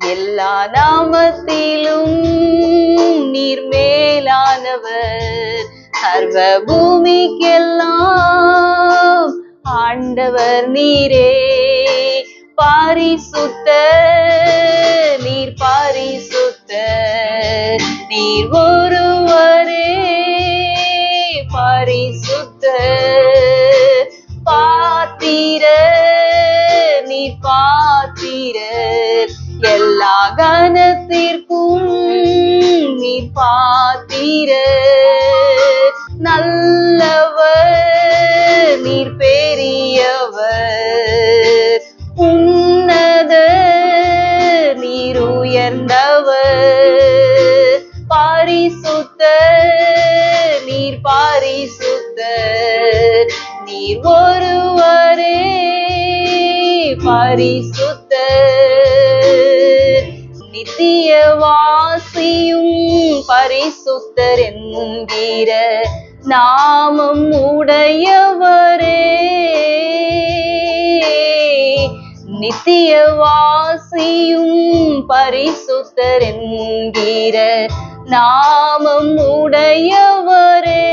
எல்லா நாமத்திலும் நீர் மேலானவர், சர்வ பூமிக்கெல்லாம் ஆண்டவர் நீரே. பாரிசுத்தர் நீர், பாரிசுத்தர் நீர் ஒருவரே, பாரிசுத்தர். பாத்திரர் நீர், பாத்திரர் எல்லா கனத்திற்கும் நீர் பாத்திரர். நல்லவர் நீர், பெரியவர், உன்னத நீர், உயர்ந்தவர். பாரிசுத்தர் நீர், பாரிசுத்தர் நீர் ஒருவரே, பரிசுத்தர். நித்தியவாசியும் பரிசுத்தர் என்கிற நாமம் உடையவரே, நித்தியவாசியும் பரிசுத்தர் என்கிற நாமம் உடையவரே.